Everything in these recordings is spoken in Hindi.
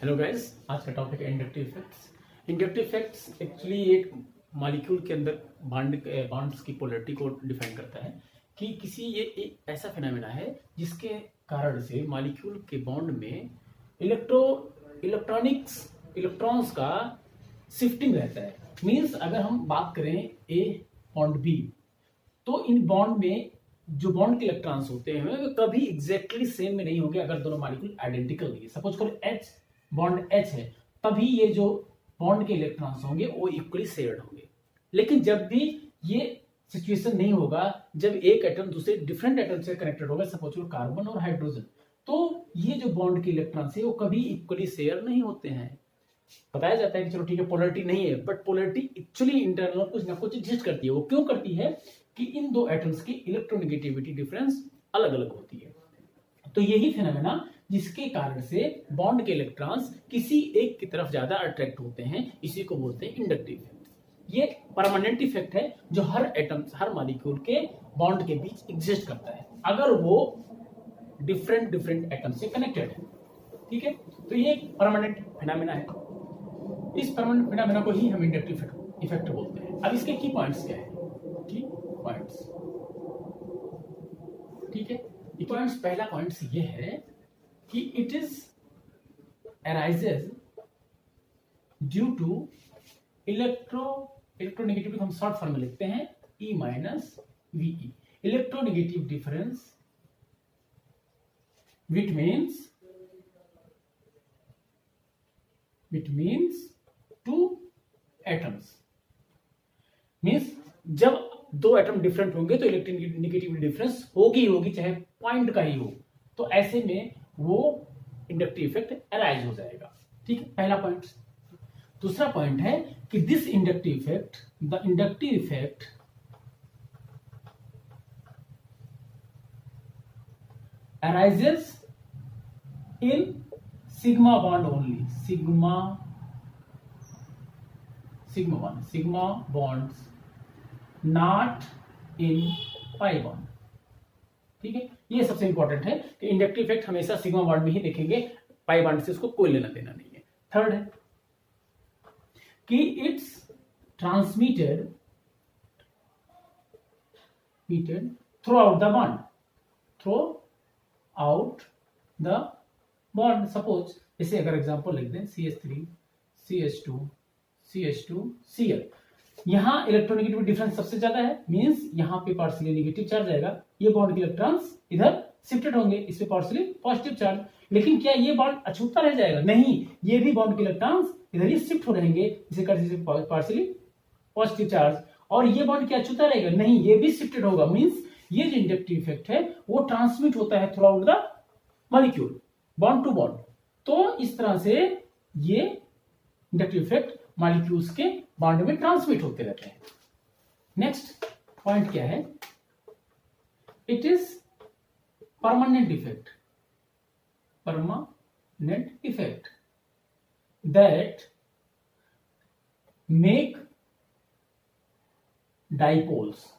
हेलो गाइस, आज का टॉपिक है inductive effects. Inductive effects actually एक मॉलिक्यूल के अंदर बॉन्ड्स की पोलैरिटी को डिफाइन करता है कि किसी ये एक ऐसा फिनोमेना है जिसके कारण से मॉलिक्यूल के बॉन्ड में इलेक्ट्रॉन्स का शिफ्टिंग रहता है। मींस अगर हम बात करें ए बॉन्ड बी, तो इन बॉन्ड में जो बॉन्ड के इलेक्ट्रॉन्स होते हैं वो कभी एग्जैक्टली सेम में नहीं होंगे अगर दोनों मॉलिक्यूल आइडेंटिकल नहीं है। सपोज करो H बॉन्ड H है, तभी ये जो बॉन्ड के इलेक्ट्रॉन्स होंगे वो इक्वली शेयर्ड होंगे। लेकिन जब भी ये सिचुएशन नहीं होगा, जब एक एटम दूसरे डिफरेंट एटम से कनेक्टेड होगा, सपोज करो कार्बन और हाइड्रोजन, तो ये जो बॉन्ड के इलेक्ट्रॉन्स है वो कभी इक्वली शेयर नहीं होते हैं। बताया जाता है कि चलो ठीक है पोलैरिटी नहीं है, बट पोलैरिटी एक्चुअली इंटरनल कुछ ना कुछ एग्जिस्ट करती है। वो क्यों करती है कि इन दो एटम्स की इलेक्ट्रोनेगेटिविटी डिफरेंस अलग अलग होती है। तो यही फिनोमेना जिसके कारण से बॉन्ड के इलेक्ट्रॉन्स किसी एक की तरफ ज्यादा अट्रैक्ट होते हैं, इसी को बोलते हैं इंडक्टिव इफेक्ट। ये परमानेंट इफेक्ट है जो हर एटम, हर मॉलिक्यूल के बॉन्ड के बीच एग्जिस्ट करता है अगर वो डिफरेंट एटम से कनेक्टेड है। ठीक है, तो ये एक परमानेंट फिनोमेना है। इस परमानेंट फिनोमेना को ही हम इंडक्टिव इफेक्ट बोलते हैं। अब इसके की पॉइंट्स क्या है? की पॉइंट्स, ठीक है। पॉइंट्स, पहला पॉइंट्स ये है कि it is arises due to electronegativity हम शॉर्ट फॉर्म में लिखते हैं E minus VE, electronegative difference, which means two atoms। Means जब दो एटम डिफरेंट होंगे तो इलेक्ट्रोनेगेटिव डिफरेंस होगी चाहे पॉइंट का ही हो, तो ऐसे में वो इंडक्टिव इफेक्ट अराइज हो जाएगा। ठीक है, पहला पॉइंट। दूसरा पॉइंट है कि this inductive effect, the inductive effect arises in sigma bond only, sigma bonds, not in pi bond। ठीक है, ये सबसे इंपॉर्टेंट है कि इंडक्टिव इफेक्ट हमेशा सिग्मा बॉन्ड में ही देखेंगे, पाई बॉन्ड से उसको कोई लेना देना नहीं है। थर्ड है कि it's transmitted through out the bond. Suppose इसे अगर एग्जांपल लिख दें CH3 CH2 CH2 Cl, यहां इलेक्ट्रोनेगेटिव डिफरेंस सबसे ज्यादा है, मींस यहां पे पार्शियली नेगेटिव चार्ज आएगा, ये बॉन्ड के इलेक्ट्रॉन्स इधर शिफ्टेड होंगे, इस पे पार्शियली पॉजिटिव चार्ज। लेकिन क्या ये बॉन्ड अछूता रह जाएगा? नहीं, ये भी बॉन्ड के इलेक्ट्रॉन्स इधर ही शिफ्ट हो रहेंगे, इसे कर पार्शियली पॉजिटिव चार्ज। और ये बॉन्ड क्या अछूता रहेगा? नहीं, ये भी शिफ्टेड होगा। मींस ये जो इंडक्टिव इफेक्ट है वो ट्रांसमिट होता है throughout the molecule, bond to bond. तो इस तरह से ये इंडक्टिव इफेक्ट मॉलिक्यूल्स के बॉन्ड में ट्रांसमिट होते रहते हैं। नेक्स्ट पॉइंट क्या है? It is permanent effect that make dipoles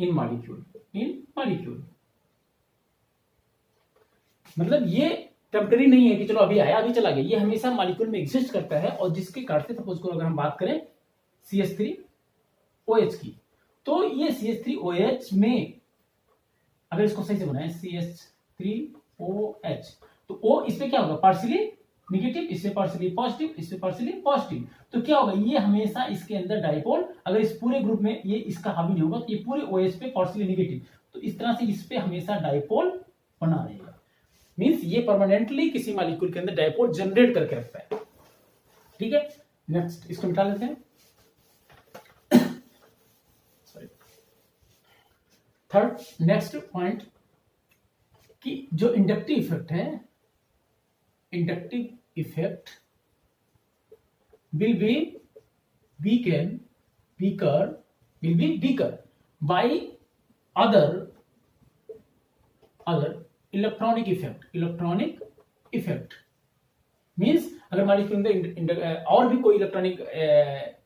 in molecule. मतलब ये टेम्पररी नहीं है कि चलो अभी आया अभी चला गया, ये हमेशा मॉलिक्यूल में एग्जिस्ट करता है। और जिसके कारण से सपोज करो अगर हम बात करें CH3OH की, तो ये CH3OH में अगर इसको सही से बनाए CH3OH, तो O इस पे क्या होगा? पार्शियली नेगेटिव, इससे पार्शियली पॉजिटिव, इससे पार्शियली पॉजिटिव। तो क्या होगा? ये हमेशा इसके अंदर डाइपोल, अगर इस पूरे ग्रुप में ये इसका हावी नहीं होगा तो ये पूरे OH पे पार्शियली नेगेटिव, तो इस तरह से इस पे हमेशा डाइपोल बना रहेगा। मींस ये परमानेंटली किसी मॉलिक्यूल के अंदर डाइपोल जनरेट करके रखता है। ठीक है, नेक्स्ट इसको मिटा लेते हैं। थर्ड, नेक्स्ट पॉइंट कि जो इंडक्टिव इफेक्ट है, inductive effect will be weaker by other electronic effect. Means अगर मॉलिक्यूल के अंदर और भी कोई इलेक्ट्रॉनिक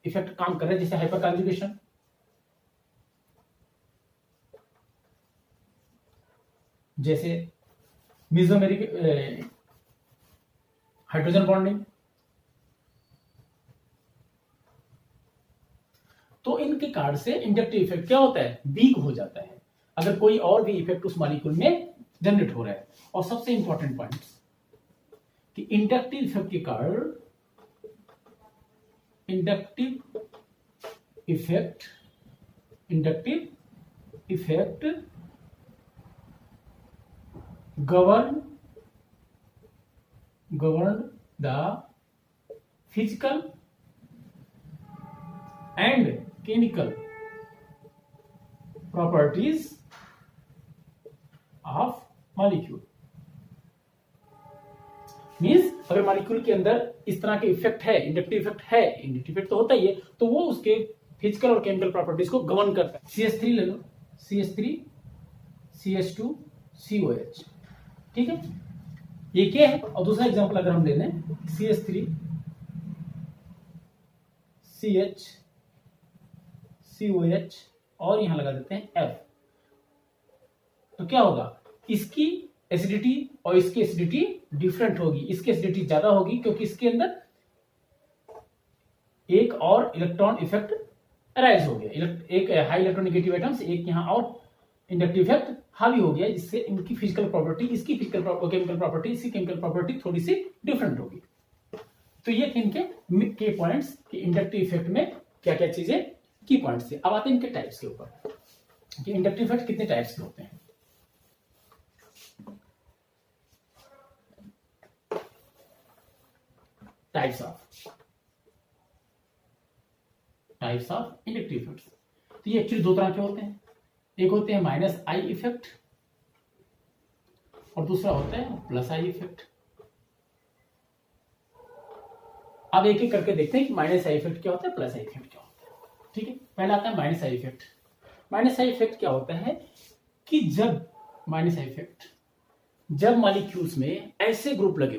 इफेक्ट काम कर रहा है, जैसे हाइपर कॉन्जुगेशन, जैसे मेसोमेरिक हाइड्रोजन बॉन्डिंग। तो इनके कार्ड से इंडक्टिव इफेक्ट क्या होता है, वीक हो जाता है अगर कोई और भी इफेक्ट उस मॉलिक्यूल में जनरेट हो रहा है। और सबसे इंपॉर्टेंट पॉइंट कि इंडक्टिव इफेक्ट के कारण inductive effect govern the physical and chemical properties of molecule। Means अगर मॉलिक्यूल के अंदर इस तरह के इफेक्ट है, इंडक्टिव इफेक्ट है, इंडक्टिव इफेक्ट तो होता ही है, तो वो उसके फिजिकल और केमिकल प्रॉपर्टीज को गवर्न करता है। CH3 ले लो, CH3 CH2 COH, ठीक है, ये क्या है। और दूसरा एग्जांपल अगर हम ले लें CH3 CH COH और यहां लगा देते हैं F, तो क्या होगा, इसकी एसिडिटी और इसकी एसिडिटी डिफरेंट होगी। इसकी एसिडिटी ज्यादा होगी क्योंकि इसके अंदर एक और इलेक्ट्रॉन इफेक्ट अराइज हो गया, एक हाई इलेक्ट्रोनेगेटिव आइटम से एक यहां और इंडक्टिव इफेक्ट हावी हो गया, जिससे इनकी फिजिकल प्रॉपर्टी, इसकी फिजिकल केमिकल प्रॉपर्टी, इसकी केमिकल प्रॉपर्टी थोड़ी सी डिफरेंट होगी। तो ये थे इनके की पॉइंट्स कि इंडक्टिव इफेक्ट में क्या क्या चीजें की पॉइंट्स थे। अब आते हैं इनके टाइप्स के ऊपर कि इंडक्टिव इफेक्ट कितने टाइप्स के होते हैं। टाइप्स ऑफ इंडक्टिव इफेक्ट्स, तो ये एक्चुअली दो तरह के होते हैं। एक होते हैं माइनस आई इफेक्ट और दूसरा होता है प्लस आई इफेक्ट। अब एक एक करके देखते हैं कि माइनस आई इफेक्ट क्या होता है, प्लस आई इफेक्ट क्या होता है। ठीक है, पहला आता है minus I effect. Minus I effect क्या होता है कि जब माइनस आई इफेक्ट, जब मॉलिक्यूल्स में ऐसे ग्रुप लगे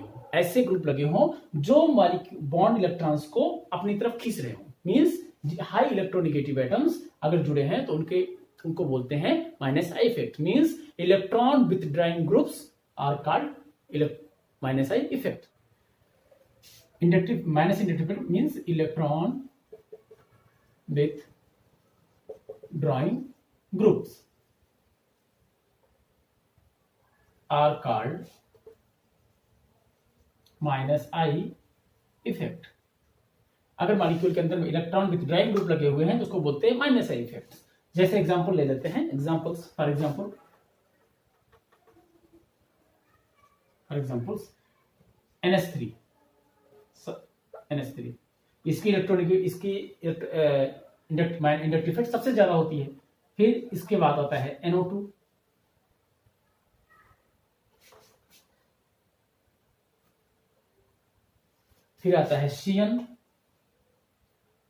हो जो मॉलिक्यूल बॉन्ड इलेक्ट्रॉन्स को अपनी तरफ खींच रहे हो, मींस हाई इलेक्ट्रोनेगेटिव एटम्स अगर जुड़े हैं तो उनको बोलते हैं minus I effect. Means electron withdrawing groups are called minus I effect. Minus inductive means electron withdrawing groups are called minus I effect. अगर मॉलिक्यूल के अंदर इलेक्ट्रॉन विथड्रॉइंग ग्रुप लगे हुए हैं तो उसको बोलते हैं माइनस आई इफेक्ट। जैसे एग्जांपल ले लेते हैं, फॉर एग्जांपल्स NH3 इसकी इंडक्टिव इफेक्ट सबसे ज्यादा होती है। फिर इसके बाद आता है NO2, फिर आता है CN,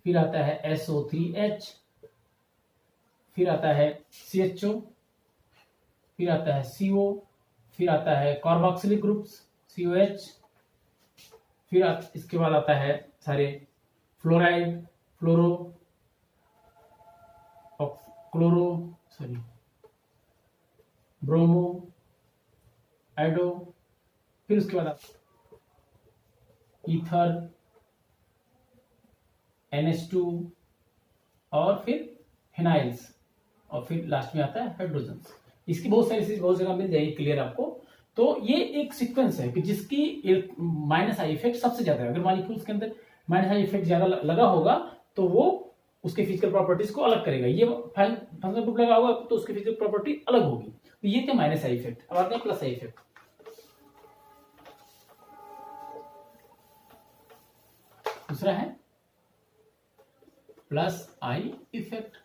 फिर आता है SO3H, फिर आता है CHO, फिर आता है CO, फिर आता है कार्बोक्सिलिक ग्रुप्स COH, फिर इसके बाद आता है सारे फ्लोराइड, ब्रोमो, आइडो, फिर उसके बाद ईथर, NH2 और फिर फिनाइल्स, और फिर लास्ट में आता है हाइड्रोजन्स। इसकी बहुत जगह मिल जाएगी क्लियर आपको। तो ये एक सीक्वेंस है कि जिसकी माइनस आई इफेक्ट सबसे ज्यादा है। अगर मॉलिक्यूल्स के अंदर माइनस आई इफेक्ट ज्यादा लगा होगा तो वो उसके फिजिकल प्रॉपर्टीज को अलग करेगा। ये फंक्शनल ग्रुप लगा होगा तो उसकी फिजिकल प्रॉपर्टी अलग होगी। तो ये थे माइनस आई इफेक्ट। अब आते हैं प्लस आई इफेक्ट। दूसरा है plus I effect.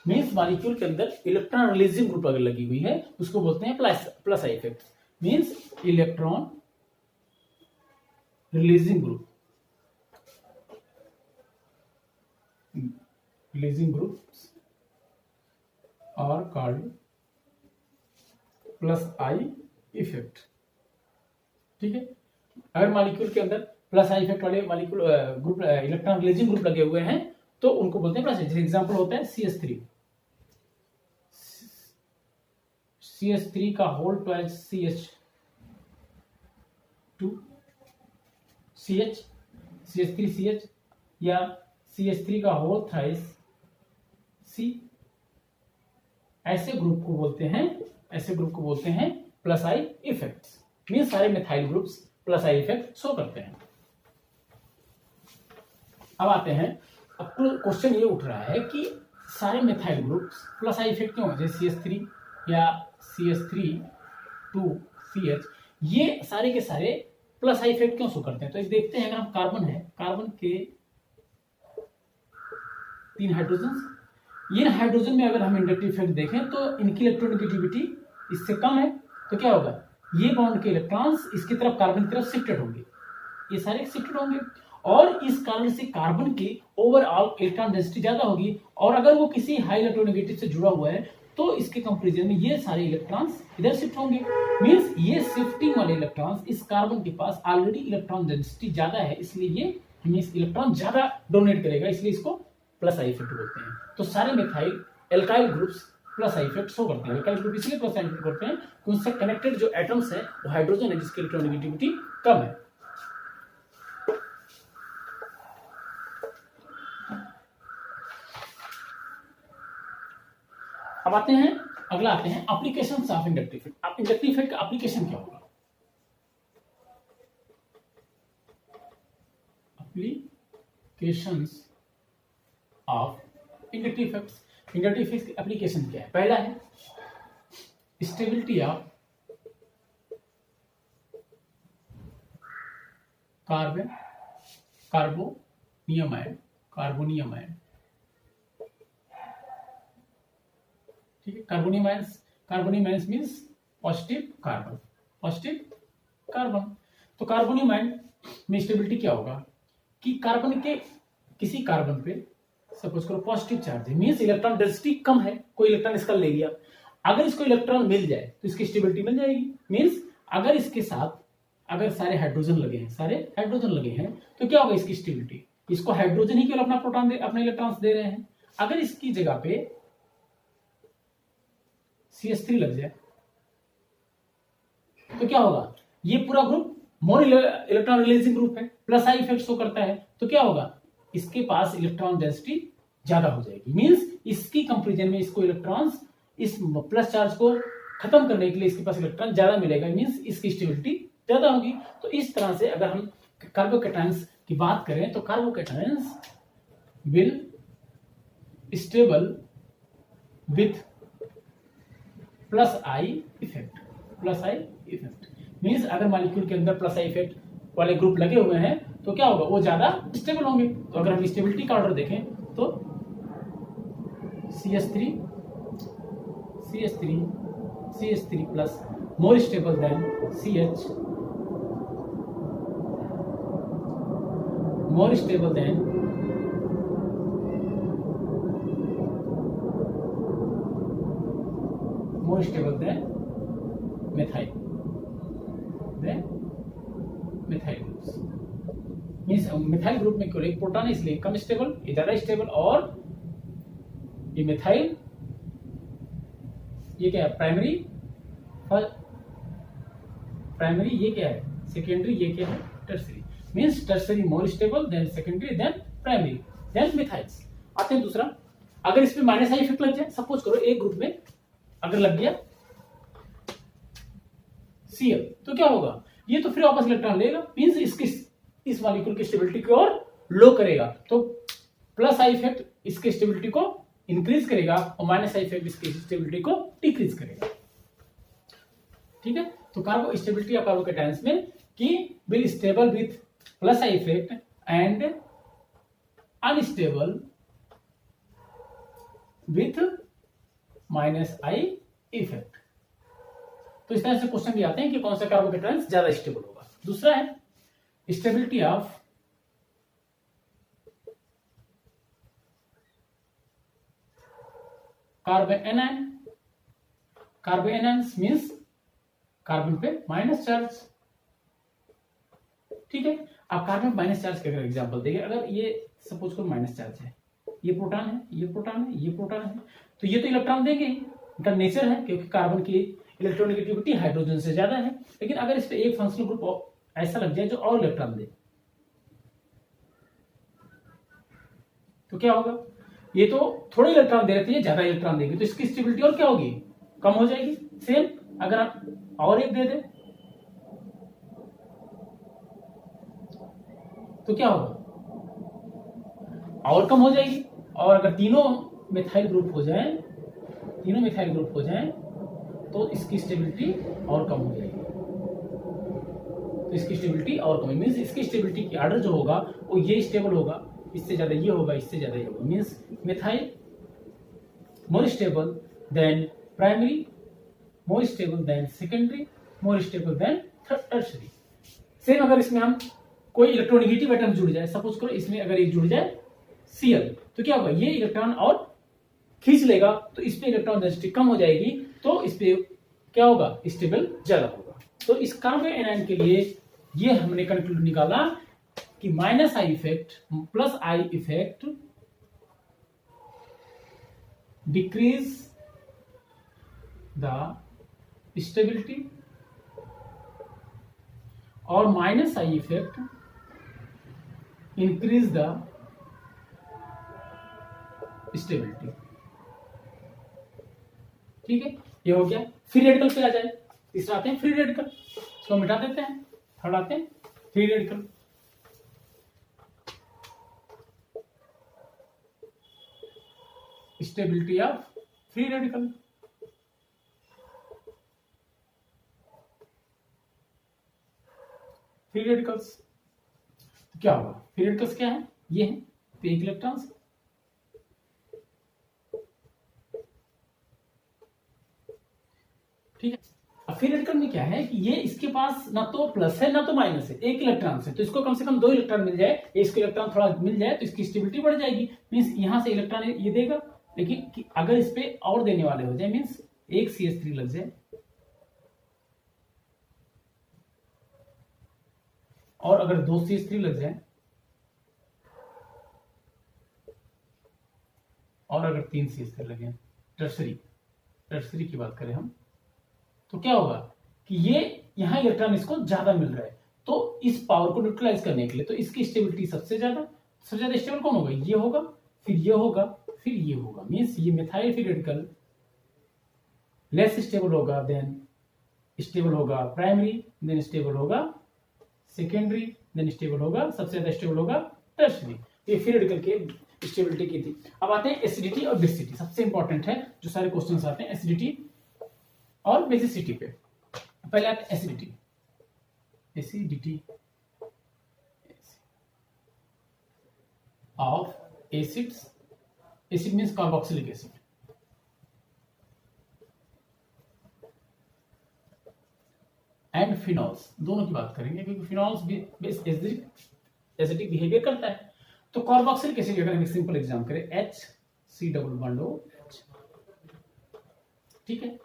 Means molecule के अंदर इलेक्ट्रॉन रिलीजिंग ग्रुप अगर लगी हुई है उसको बोलते हैं plus I effect. Means electron releasing groups are called plus I effect. ठीक है, अगर मॉलिक्यूल के अंदर प्लस आई इफेक्ट वाले molecule group electron releasing group लगे हुए हैं तो उनको बोलते हैं प्लस। जैसे एग्जांपल होता है CH3 का hold twice CH, 2 CH, CH3 CH या CH3 का होल थ्राइस C, ऐसे ग्रुप को बोलते हैं प्लस आई इफेक्ट्स। मींस सारे methyl groups plus I effect show करते हैं। अब आते हैं, अब क्वेश्चन ये उठ रहा है कि सारे methyl groups plus I effect क्यों है, जैसे CH3 या CH3 2CH, ये सारे के सारे प्लस आई इफेक्ट क्यों शो करते हैं। तो देखते हैं, अगर हम कार्बन के 3 हाइड्रोजन, इन हाइड्रोजन में अगर हम इंडक्टिव इफेक्ट देखें तो इनकी इलेक्ट्रोनेगेटिविटी इससे कम है, तो क्या होगा, ये बॉन्ड के इलेक्ट्रॉन्स इसकी तरफ, कार्बन की तरफ शिफ्टेड होंगे, ये सारे शिफ्टेड होंगे, और इस कारण से कार्बन की ओवरऑल इलेक्ट्रॉन डेंसिटी ज्यादा होगी। और अगर वो किसी हाई इलेक्ट्रोनेगेटिव से जुड़ा हुआ है तो इसके कंपैरिजन में ये सारे इलेक्ट्रॉन्स इधर शिफ्ट होंगे। मींस ये शिफ्टिंग वाले इलेक्ट्रॉन्स, इस कार्बन के पास ऑलरेडी इलेक्ट्रॉन डेंसिटी ज्यादा है, इसलिए ये हमें इलेक्ट्रॉन ज्यादा डोनेट करेगा, इसलिए इसको प्लस आई इफेक्ट बोलते हैं। तो सारे methyl alkyl groups plus I effect show करते हैं। एल्काइल ग्रुप इसलिए प्लस आई इफेक्ट करते हैं कि उनसे कनेक्टेड जो एटम्स है वो हाइड्रोजन है, जिसकी इलेक्ट्रोनेगेटिविटी कम है। अब आते हैं, अगला आते हैं एप्लीकेशंस ऑफ इंडक्टिव इफेक्ट। अब इंडक्टिव इफेक्ट का एप्लीकेशन क्या होगा, applications of inductive effects. Inductive effects की एप्लीकेशन क्या है, पहला है स्टेबिलिटी ऑफ कार्बोनियम आयन, ठीक है। Carbonium ions means positive carbon. तो कार्बोनियम आयन में स्टेबिलिटी क्या होगा कि कार्बन के किसी कार्बन पे सपोज करो पॉजिटिव चार्ज है, मींस इलेक्ट्रॉन डेंसिटी कम है, कोई इलेक्ट्रॉन इसका ले लिया, अगर इसको इलेक्ट्रॉन मिल जाए तो इसकी स्टेबिलिटी मिल जाएगी। मींस अगर इसके साथ अगर सारे हाइड्रोजन लगे हैं तो क्या होगा इसकी स्टेबिलिटी, इसको हाइड्रोजन ही केवल अपना प्रोटॉन अपने इलेक्ट्रॉन्स दे रहे हैं। अगर इसकी जगह पे CH3 लग जाए तो क्या होगा, ये पूरा group more electron releasing group है, प्लस आई इफेक्ट शो करता है, तो क्या होगा, इसके पास इलेक्ट्रॉन डेंसिटी ज्यादा हो जाएगी। मींस इसकी कंपैरिजन में इसको इलेक्ट्रॉन्स, इस प्लस चार्ज को खत्म करने के लिए इसके पास इलेक्ट्रॉन ज्यादा मिलेगा, मींस इसकी स्टेबिलिटी ज्यादा होगी। तो इस तरह से अगर हम कार्बोकैटायंस की बात करें तो carbocations will stable with plus I effect. Means अगर मॉलिक्यूल के अंदर प्लस आई इफेक्ट वाले ग्रुप लगे हुए हैं तो क्या होगा, वो ज्यादा स्टेबल होंगे। तो अगर हम स्टेबिलिटी का ऑर्डर देखें तो CH3 प्लस मोर स्टेबल देन CH, मोर stable then methyl groups. Means methyl group में केवल एक प्रोटॉन है, इसलिए कम स्टेबल, ये ज्यादा स्टेबल। और ये मिथाइल, ये क्या है, प्राइमरी, ये क्या है सेकेंडरी, ये क्या है tertiary. Means tertiary more stable than secondary than primary than methyls. आते हैं दूसरा, अगर इसमें माइनस आई इफेक्ट लग जाए, सपोज करो एक ग्रुप में अगर लग गया Cl, तो क्या होगा, ये तो फिर वापस इलेक्ट्रॉन लेगा, मींस इसकी इस मॉलिक्यूल की स्टेबिलिटी को और लो करेगा। तो प्लस आई इफेक्ट इसकी स्टेबिलिटी को इंक्रीज करेगा और माइनस आई इफेक्ट इसकी स्टेबिलिटी को डिक्रीज करेगा, ठीक है। तो कार्बो स्टेबिलिटी ऑफ कार्बोकैटायंस में कि will stable with plus I effect and unstable with minus I effect. तो इस तरह से क्वेश्चन भी आते हैं कि कौन सा कार्बोकैटायंस ज्यादा स्टेबल होगा। दूसरा है stability of carbon anions means carbon पे माइनस चार्ज, ठीक है। अब कार्बन माइनस चार्ज का अगर एग्जांपल देंगे, अगर ये सपोज करो माइनस चार्ज है, ये प्रोटॉन है, ये प्रोटॉन है, ये प्रोटॉन है, तो ये तो इलेक्ट्रॉन देंगे, इनका नेचर है, क्योंकि कार्बन की इलेक्ट्रोनेगेटिविटी हाइड्रोजन से ज्यादा है। लेकिन अगर इस पे एक फंक्शनल ग्रुप ऐसा लग जाए जो और इलेक्ट्रॉन दे, तो क्या होगा, ये तो थोड़े इलेक्ट्रॉन दे रहे थे, ये ज्यादा इलेक्ट्रॉन देगी, तो इसकी स्टेबिलिटी और क्या होगी, कम हो जाएगी। सेम अगर आप और एक दे दे तो क्या होगा, और कम हो जाएगी। और अगर तीनों मिथाइल ग्रुप हो जाए, तीनों मिथाइल ग्रुप हो जाए तो इसकी स्टेबिलिटी और कम हो जाएगी, तो इसकी स्टेबिलिटी और कम, मीन्स इसकी स्टेबिलिटी की ऑर्डर जो होगा वो ये स्टेबल होगा, इससे ज्यादा ये होगा, इससे ज्यादा ये होगा, मीन्स मिथाइल मोर स्टेबल देन प्राइमरी, मोर स्टेबल देन सेकेंडरी, मोर स्टेबल देन टर्शरी। सेम अगर इसमें हम कोई इलेक्ट्रोनिगेटिव एटम जुड़ जाए, सपोज करो इसमें अगर एक जुड़ जाए Cl, तो क्या होगा, ये इलेक्ट्रॉन और खींच लेगा, तो इस पे इलेक्ट्रॉन डेंसिटी कम हो जाएगी, तो इस पे क्या होगा, स्टेबल ज्यादा होगा। तो इस कार्बन एनायन के लिए ये हमने कंक्लूड निकाला कि minus I effect plus I effect decrease the stability, और minus I effect increase the stability. ठीक है, ये हो गया। फ्री रेडिकल पे आ जाए, तीसरा आते हैं फ्री रेडिकल, इसको मिटा देते हैं। थर्ड आते हैं free radical. Stability of free radical, free radicals तो क्या होगा, फ्री रेडिकल्स क्या है, ये है तो एक इलेक्ट्रॉन्स, ठीक है। अब फ्री रेडिकल में क्या है कि ये इसके पास ना तो प्लस है ना तो माइनस है, एक इलेक्ट्रॉन है, तो इसको कम से कम 2 इलेक्ट्रॉन मिल जाए, इसको इलेक्ट्रॉन थोड़ा मिल जाए तो इसकी स्टेबिलिटी बढ़ जाएगी, मीन्स यहां से इलेक्ट्रॉन ये देगा, लेकिन अगर इस पे और देने वाले हो जाए, मीन्स एक CH3 लग जाए और अगर 2 CH3 लग जाए और अगर 3 CH3 लगे, टर्सरी की बात करें हम, तो क्या होगा कि ये यहां इलेक्ट्रॉन इसको ज्यादा मिल रहा है, तो इस पावर को न्यूट्रलाइज करने के लिए तो इसकी स्टेबिलिटी सबसे ज्यादा स्टेबल कौन होगा, ये होगा, फिर ये होगा, फिर ये होगा, मीन्स ये methyl free radical less stable होगा, देन स्टेबल होगा प्राइमरी, देन स्टेबल होगा सेकेंडरी, देन स्टेबल होगा, सबसे ज्यादा स्टेबल होगा टर्शरी। ये फ्री रेडिकल के स्टेबिलिटी की थी। अब आते हैं एसिडिटी और बेसिसिटी, सबसे इंपॉर्टेंट है जो सारे क्वेश्चंस आते हैं एसिडिटी और बेसिसिटी पे। पहले आते हैं acidity, acidity of acids, acid means carboxylic acid, and phenols, दोनों की बात करेंगे क्योंकि फिनॉल्स भी एसिडिक बिहेवियर करता है। तो कार्बोक्सिलिक एसिड अगर हम एक सिंपल एग्जाम करें, HC++OH, ठीक है,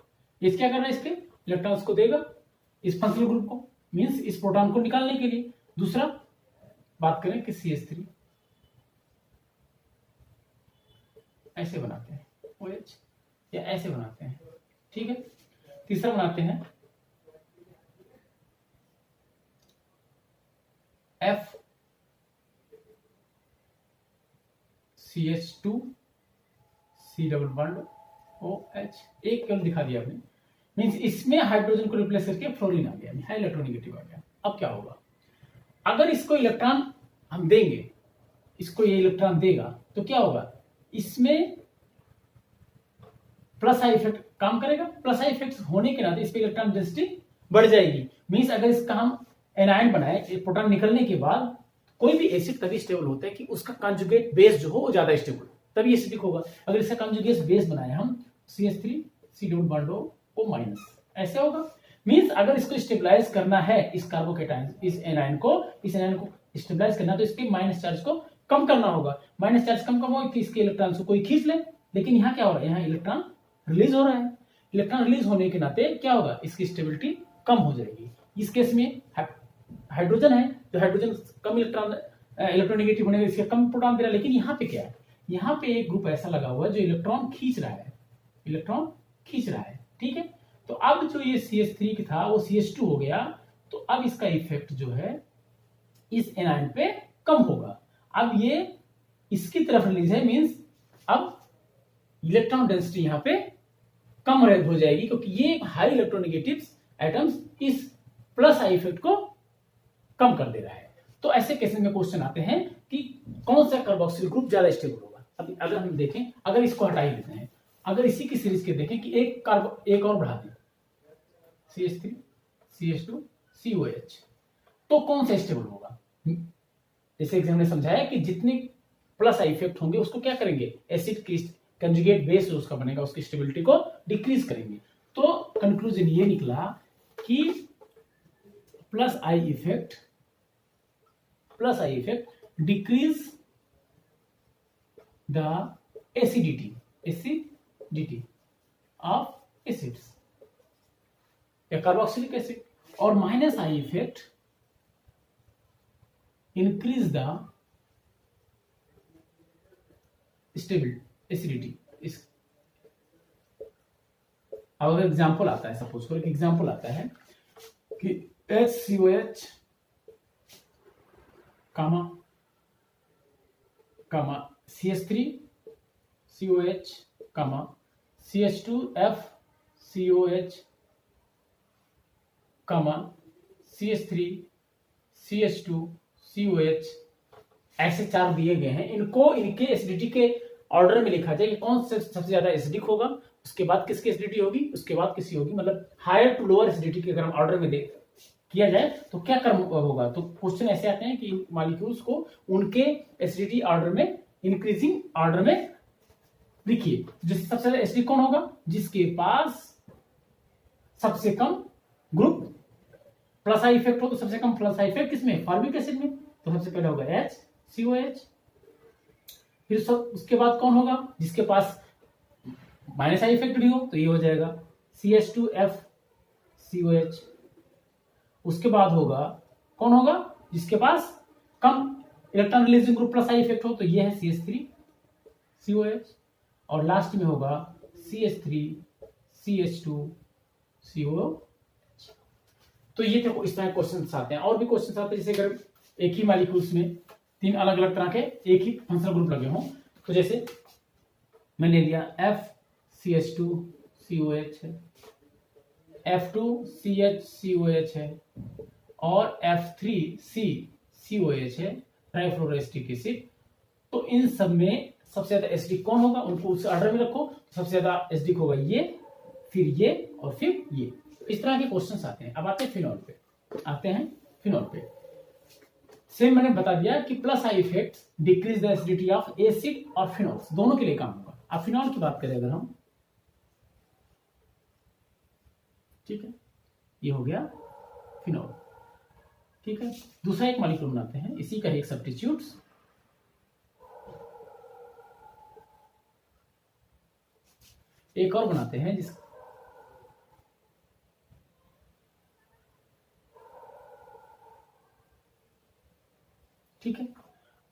ये क्या करना है, इसके इलेक्ट्रॉन्स को देगा इस फंक्शनल ग्रुप को, मींस इस प्रोटॉन को निकालने के लिए। दूसरा बात करें कि CH3 ऐसे बनाते हैं OH, या ऐसे बनाते हैं, ठीक है। तीसरा बनाते हैं FCH2 C++OH, एक केवल दिखा दिया आपने, मींस इसमें हाइड्रोजन को रिप्लेस करके फ्लोरीन आ गया, हाई इलेक्ट्रोनेगेटिव आ गया। अब क्या होगा, अगर इसको इलेक्ट्रॉन हम देंगे, इसको ये इलेक्ट्रॉन देगा, तो क्या होगा, इसमें प्लस आई इफेक्ट काम करेगा, प्लस आई इफेक्ट होने के नाते इस पे इलेक्ट्रॉन डेंसिटी बढ़ जाएगी, मींस अगर इसका हम एनायन बनाए, प्रोटॉन निकलने के बाद कोई भी एसिड तभी स्टेबल होता है कि उसका कंजुगेट बेस जो हो वो ज्यादा स्टेबल, तभी एसिडिक होगा। अगर इसका कंजुगेट बेस बनाए हम CH3 C++O-, ऐसे होगा, मींस अगर इसको स्टेबलाइज करना है, इस कार्बोकेटाइन इस एनायन को स्टेबलाइज करना, तो इसके माइनस चार्ज को कम करना होगा। माइनस चार्ज कम होगा कि इसके इलेक्ट्रॉन को कोई खींच ले, लेकिन यहाँ क्या हो रहा है, यहाँ इलेक्ट्रॉन रिलीज हो रहा है। इलेक्ट्रॉन रिलीज होने के नाते क्या होगा, इसकी स्टेबिलिटी कम हो जाएगी। इस केस में हाइड्रोजन है, तो हाइड्रोजन कम इलेक्ट्रोनेगेटिव होने इसके कम प्रोटॉन दे रहा है, लेकिन यहाँ पे क्या है, यहाँ पे एक ग्रुप ऐसा लगा हुआ है जो इलेक्ट्रॉन खींच रहा है, ठीक है। तो अब जो ये CH3 था वो CH2 हो गया, तो अब इसका इफेक्ट जो है इस एनायन पे कम होगा। अब ये इसकी तरफ रिलीज है, मींस अब इलेक्ट्रॉन डेंसिटी यहां पे कम हो जाएगी, क्योंकि ये हाई इलेक्ट्रोनेगेटिव एटम्स इस प्लस आई इफेक्ट को कम कर दे रहा है। तो ऐसे केसेस में क्वेश्चन आते हैं कि कौन सा कार्बोक्सिल ग्रुप ज्यादा स्टेबल होगा। अब अगर हम देखें, अगर इसको हटा ही देते हैं, अगर इसी की सीरीज के देखें कि एक और बढ़ा दें CH3 CH2 COH, तो कौन सा स्टेबल होगा। जैसे एग्जाम ने समझाया कि जितने प्लस आई इफेक्ट होंगे उसको क्या करेंगे, एसिड की कंजुगेट बेस जो उसका बनेगा उसकी स्टेबिलिटी को डिक्रीज करेंगे। तो कंक्लूजन ये निकला कि plus I effect decrease the acidity of acids या कार्बोक्सिलिक एसिड, और minus I effect increase the stability acidity. अब अगर एग्जाम्पल आता है, सपोज करो एक एग्जाम्पल आता है कि HCOH कामा CH3 COH CH2F COH CH3 CH2 COH, ऐसे चार दिए गए हैं। इनको इनके एसिडिटी के ऑर्डर में लिखा जाए कि कौन से सबसे ज्यादा एसिडिक होगा, उसके बाद किसकी एसिडिटी होगी, उसके बाद किसी होगी, मतलब हायर टू लोअर एसिडिटी के अगर हम ऑर्डर में किया जाए तो क्या कर्म होगा। तो क्वेश्चन ऐसे आते हैं कि मॉलिक्यूल्स को उनके एसिडिटी ऑर्डर में इंक्रीजिंग ऑर्डर में लिखिए। जिससे सबसे ज्यादा एसिडिक कौन होगा, जिसके पास सबसे कम ग्रुप प्लस आई इफेक्ट हो। तो सबसे कम प्लस आई इफेक्ट किसमें, फॉर्मिक एसिड में, तो सबसे पहले होगा HCOH। फिर सब उसके बाद कौन होगा, जिसके पास माइनस आई इफेक्ट भी हो, तो ये हो जाएगा CH2F COH। उसके बाद होगा कौन होगा, जिसके पास कम electron releasing group plus I effect हो, तो ये है CH3 COH। और लास्ट में होगा CH3 CH2 COH। तो ये तो इस तरह क्वेश्चन आते हैं। और भी क्वेश्चन आते हैं, जैसे अगर एक ही मॉलिक्यूल्स में तीन अलग अलग तरह के एक ही फंक्शनल ग्रुप लगे हों, तो जैसे मैंने लिया FCH2 COH है, F2CH है और F3C COH है, ट्राइफ्लोरोएसिटिक एसिड। तो इन सब में सबसे ज्यादा एसिडिक कौन होगा, उनको उस ऑर्डर में रखो। सबसे ज्यादा एसिडिक होगा ये, फिर ये और फिर ये। इस तरह के क्वेश्चंस आते हैं। अब आते हैं फिनॉल पे। सेम मैंने बता दिया कि plus I effect decrease the acidity of acid और फिनॉल्स, दोनों के लिए काम होगा। अब फिनॉल की बात करें अगर हम, ठीक है, ये हो गया फिनॉल, ठीक है। दूसरा एक मॉलिक्यूल बनाते हैं, इसी का एक सब्स्टिट्यूट्स, एक और बनाते हैं जिस ठीक है।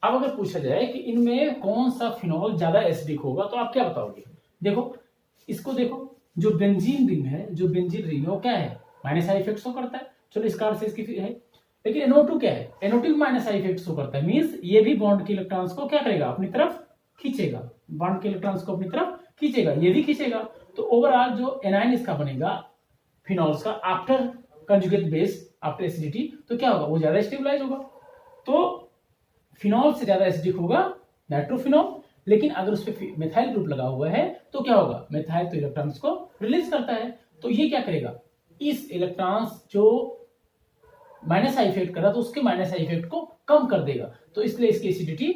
अब अगर पूछा जाए कि इनमें कौन सा फिनॉल ज्यादा एसिडिक होगा, तो आप क्या बताओगे। देखो इसको देखो, जो बेंजीन रिंग है, वो क्या है, माइनस आई इफेक्ट शो करता है। चलो इसका अर्थ इसकी है, लेकिन NO2 क्या है, NO2 minus I effect show करता है। मींस ये भी बॉन्ड के इलेक्ट्रॉन्स को क्या करेगा, अपनी तरफ खींचेगा, बॉन्ड के इलेक्ट्रॉन्स को अपनी तरफ खींचेगा, ये भी खींचेगा। तो ओवरऑल जो एनायन इसका बनेगा फिनॉल्स का after conjugate base after acidity, तो क्या होगा, वो ज्यादा स्टेबलाइज होगा। तो फिनॉल से ज्यादा एसिडिक होगा नाइट्रोफिनॉल। लेकिन अगर उस पर मेथाइल ग्रुप लगा हुआ है तो क्या होगा, मेथाइल तो इलेक्ट्रॉन्स को रिलीज करता है, तो ये क्या करेगा, इस इलेक्ट्रॉन्स जो माइनस आई इफेक्ट कर रहा, तो उसके माइनस आई इफेक्ट को कम कर देगा। तो इसलिए इसकी एसिडिटी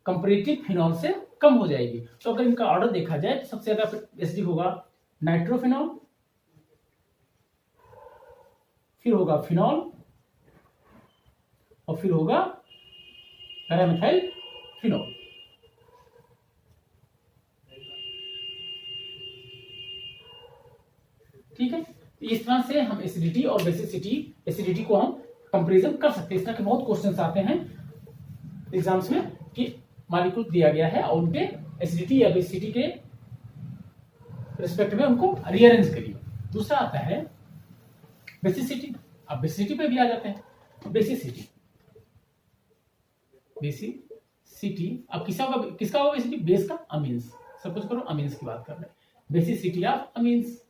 कंपैरेटिव फिनॉल से कम हो जाएगी। तो अगर इनका ऑर्डर देखा जाए तो सबसे ज्यादा एसिडिक होगा नाइट्रोफिनॉल, फिर होगा फिनॉल और फिर होगा पैरामिथाइल फिनॉल। ठीक है, इस तरह से हम एसिडिटी और बेसिसिटी, एसिडिटी को हम कंपैरिजन कर सकते हैं। इस तरह के बहुत क्वेश्चंस आते हैं एग्जाम्स में कि मॉलिक्यूल दिया गया है और उनके एसिडिटी या बेसिसिटी के रिस्पेक्ट में उनको रीअरेंज करिए। दूसरा आता है बेसिसिटी। अब बेसिसिटी पे भी आ जाते हैं। बेसिसिटी अब किसका होगा बेसिसिटी? बेस का, अमीन्स। सपोज करो अमीन्स की बात कर रहे हैं, बेसिसिटी ऑफ अमीन्स।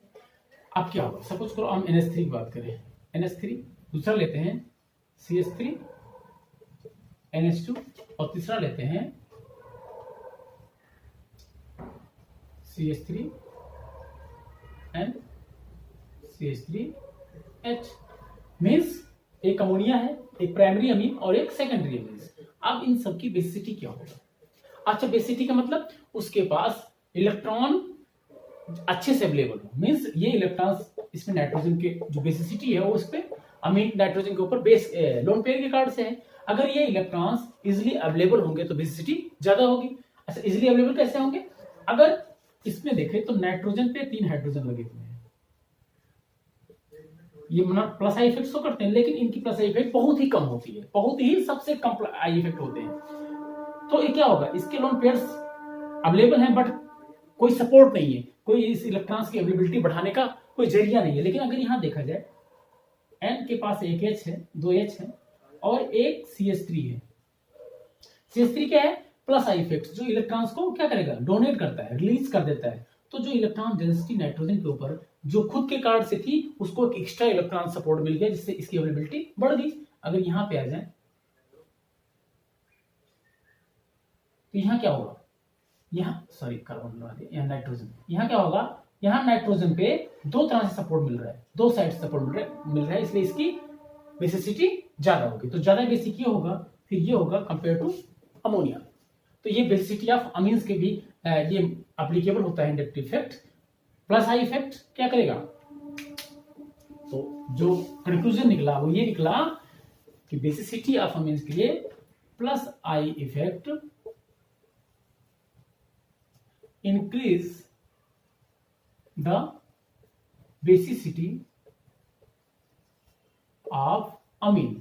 अब क्या होगा? सपोज करो हम NH3 की बात करें, NH3, दूसरा लेते हैं CH3 NH2 और तीसरा लेते हैं CH3 एंड CH3H। मीन्स एक अमोनिया है, एक प्राइमरी अमीन और एक सेकेंडरी अमीन। अब इन सबकी बेसिसिटी क्या होगा? अच्छा, बेसिसिटी का मतलब उसके पास इलेक्ट्रॉन अच्छे से अवेलेबल हो। मीन्स ये इलेक्ट्रॉन्स इसमें नाइट्रोजन के जो बेसिसिटी है वो उस पे अमीन नाइट्रोजन के ऊपर बेस लोन पेयर के कार्ड से है। अगर ये इलेक्ट्रॉन्स इजिली अवेलेबल होंगे तो बेसिसिटी ज्यादा होगी। अच्छा, इजिली अवेलेबल कैसे होंगे? अगर इसमें देखें तो नाइट्रोजन पे 3 हाइड्रोजन लगे हुए हैं, ये प्लस आई इफेक्ट शो करते हैं, लेकिन इनकी प्लस आई इफेक्ट बहुत ही कम होती है, बहुत ही सबसे कम आई इफेक्ट होते हैं। तो ये क्या होगा? इसके लोन पेयर्स अवेलेबल हैं बट कोई सपोर्ट नहीं है, कोई इस इलेक्ट्रॉन्स की अवेलेबिलिटी बढ़ाने का कोई जरिया नहीं है। लेकिन अगर यहां देखा जाए N के पास एक H है, 2 H है और एक CH3 है। CH3 क्या है? प्लस आई इफेक्ट, जो इलेक्ट्रॉन्स को क्या करेगा? डोनेट करता है, रिलीज कर देता है। तो जो इलेक्ट्रॉन डेंसिटी नाइट्रोजन के ऊपर जो खुद के कार्ड से थी उसको एक एक्स्ट्रा इलेक्ट्रॉन सपोर्ट मिल गया, जिससे इसकी अवेलेबिलिटी बढ़ गई। अगर यहां पे आ जाए तो यहां क्या होगा? कार्बन यहाँ नाइट्रोजन, यहाँ क्या होगा? यहाँ नाइट्रोजन पे 2 तरह से सपोर्ट मिल रहा है, 2 साइड से सपोर्ट मिल रहा है, इसलिए इसकी बेसिसिटी ज्यादा होगी। तो ज्यादा बेसिक ये होगा, फिर ये होगा कंपेयर टू अमोनिया। तो ये बेसिसिटी ऑफ अमीन्स के भी ये एप्लीकेबल होता है inductive effect. Plus I effect क्या करेगा? तो जो कंक्लूजन निकला वो ये निकला कि बेसिसिटी ऑफ अमीन्स के लिए plus I effect increase the basicity of amine,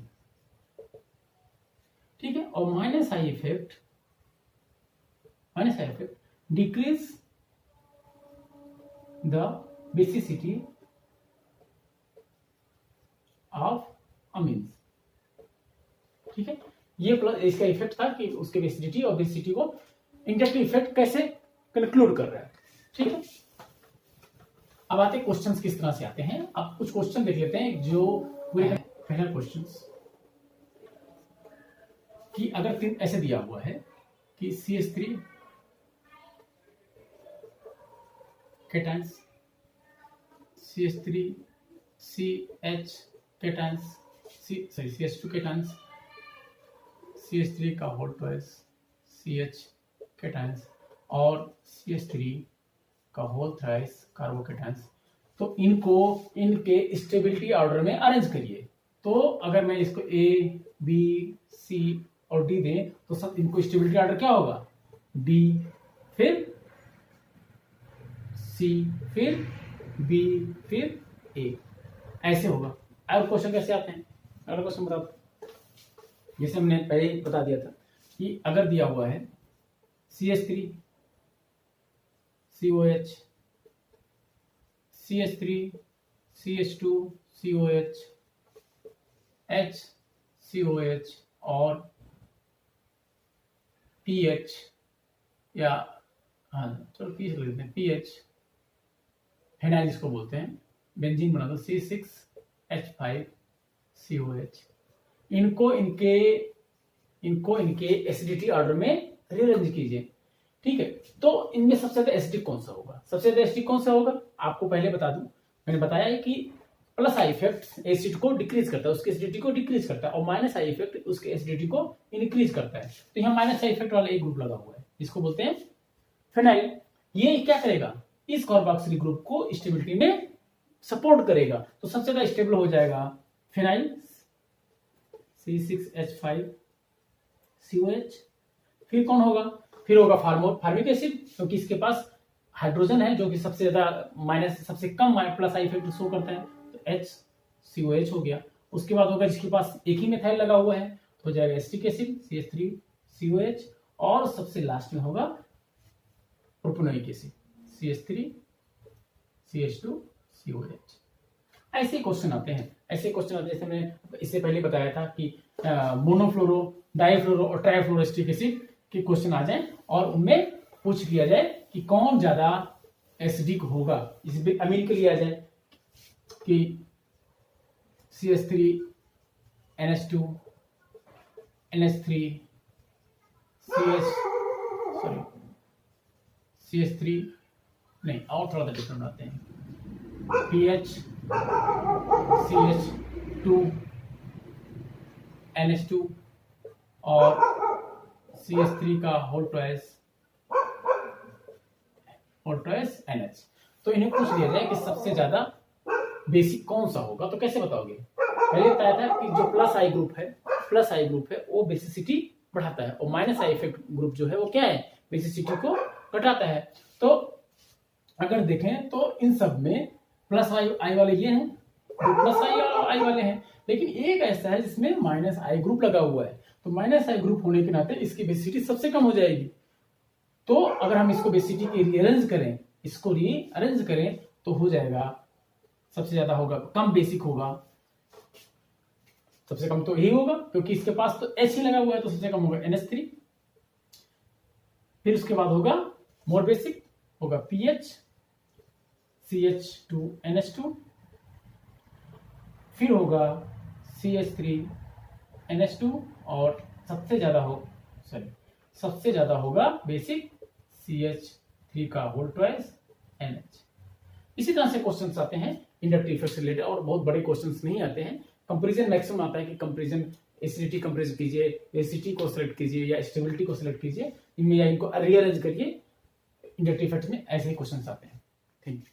ठीक है। और minus I effect decrease the basicity of amines, ठीक है। ये प्लस इसका इफेक्ट था कि उसके बेसिसिटी और बेसिसिटी को इंडक्टिव इफेक्ट कैसे कंक्लूड कर रहा है, ठीक है। अब आते क्वेश्चंस किस तरह से आते हैं। अब कुछ क्वेश्चन देख लेते हैं जो पूरे। पहला क्वेश्चंस कि अगर ऐसे दिया हुआ है कि CH3 cations, CH3 CH cations, CH2 cations, CH3 का होल ट्वाइस CH कैटायंस और CH3 का होल थ्राइस कार्बोकेटायंस। तो इनके स्टेबिलिटी ऑर्डर में अरेंज करिए। तो अगर मैं इसको A, B, C और D दें तो सब इनको स्टेबिलिटी ऑर्डर क्या होगा? B, फिर C, फिर B, फिर A, ऐसे होगा। और क्वेश्चन कैसे आते हैं? अगला क्वेश्चन बताओ। जैसे हमने पहले ही बता दिया था कि अगर दिया हुआ है CH3 COH, CH3 CH2 COH, H COH और PH या चलो पीएच लिख देते हैं, PH फेनाइल इसको बोलते हैं, बेंजीन बना दो C6H5COH। इनको इनके एसिडिटी ऑर्डर में रीअरेंज कीजिए, ठीक है। तो इनमें सबसे ज्यादा एसिडिक कौन सा होगा? सबसे ज्यादा एसिडिक कौन सा होगा? आपको पहले बता दूं, मैंने बताया है कि प्लस आई इफेक्ट एसिड को डिक्रीज करता है, उसकी एसिडिटी को डिक्रीज करता है, और माइनस आई इफेक्ट उसके एसिडिटी को इंक्रीज करता है। तो यहाँ माइनस आई इफेक्ट वाला एक ग्रुप लगा हुआ है जिसको बोलते हैं फिनाइल। ये क्या करेगा? इस कार्बोक्सिलिक ग्रुप को स्टेबिलिटी में सपोर्ट करेगा। तो सबसे ज्यादा स्टेबल हो जाएगा फिनाइल C6H5COH। फिर कौन होगा? फिर होगा फार्मिक एसिड, क्योंकि इसके पास हाइड्रोजन है जो कि सबसे ज्यादा माइनस, सबसे कम प्लस आई इफेक्ट शो करता है, तो HCOH हो गया। उसके बाद होगा जिसके पास एक ही मेथाइल लगा हुआ है तो हो जाएगा एसिटिक एसिड CH3COH, और सबसे लास्ट में होगा प्रोपेनोइक एसिड CH3CH2COH। ऐसे क्वेश्चन आते हैं, ऐसे क्वेश्चन आते हैं जैसे मैंने इससे पहले बताया था कि मोनोफ्लोरो, डाईफ्लोरो और ट्राईफ्लोरोएस्टिक एसिड के क्वेश्चन आ जाएं और उनमें पूछ लिया जाए कि कौन ज्यादा एसिडिक होगा। इस अमीन के लिए आ जाए कि CH3 NH2 NH3 CH3 नहीं, और थोड़ा सा डिफरेंट आते हैं, PH CH2 NH2 और CH3 का होल ट्वाइस NH। तो इन्हें पूछ लिया जाए कि सबसे ज्यादा बेसिक कौन सा होगा, तो कैसे बताओगे? पहले बताया था कि जो प्लस आई ग्रुप है वो बेसिसिटी बढ़ाता है और माइनस आई इफेक्ट ग्रुप जो है वो क्या है, बेसिसिटी को घटाता है। तो अगर देखें तो इन सब में प्लस आई वाले ये हैं, जो प्लस आई वाले हैं, लेकिन एक ऐसा है जिसमें माइनस आई ग्रुप लगा हुआ है। तो माइनस आई ग्रुप होने के नाते इसकी बेसिसिटी सबसे कम हो जाएगी। तो अगर हम इसको बेसिसिटी की रीअरेंज करें, तो हो जाएगा सबसे ज्यादा होगा, कम बेसिक होगा, सबसे कम तो यही होगा क्योंकि इसके पास तो H ही लगा हुआ है, तो सबसे कम होगा NH3। फिर उसके बाद होगा मोर बेसिक, होगा PH CH2 NH2, फिर होगा CH3 NH2 और सबसे ज्यादा होगा बेसिक CH3 का होल ट्वाइस NH। इसी तरह से क्वेश्चंस आते हैं इंडक्टिव इफेक्ट से रिलेटेड, और बहुत बड़े क्वेश्चंस नहीं आते हैं। कंपैरिजन मैक्सिमम आता है कि कंपैरिजन एसिडिटी कंपेयर कीजिए, एसिडिटी को सिलेक्ट कीजिए या स्टेबिलिटी को सिलेक्ट कीजिए, इनमें या इनको रीअरेंज करिए। इंडक्टिव इफेक्ट में ऐसे ही क्वेश्चंस आते हैं। Thank you.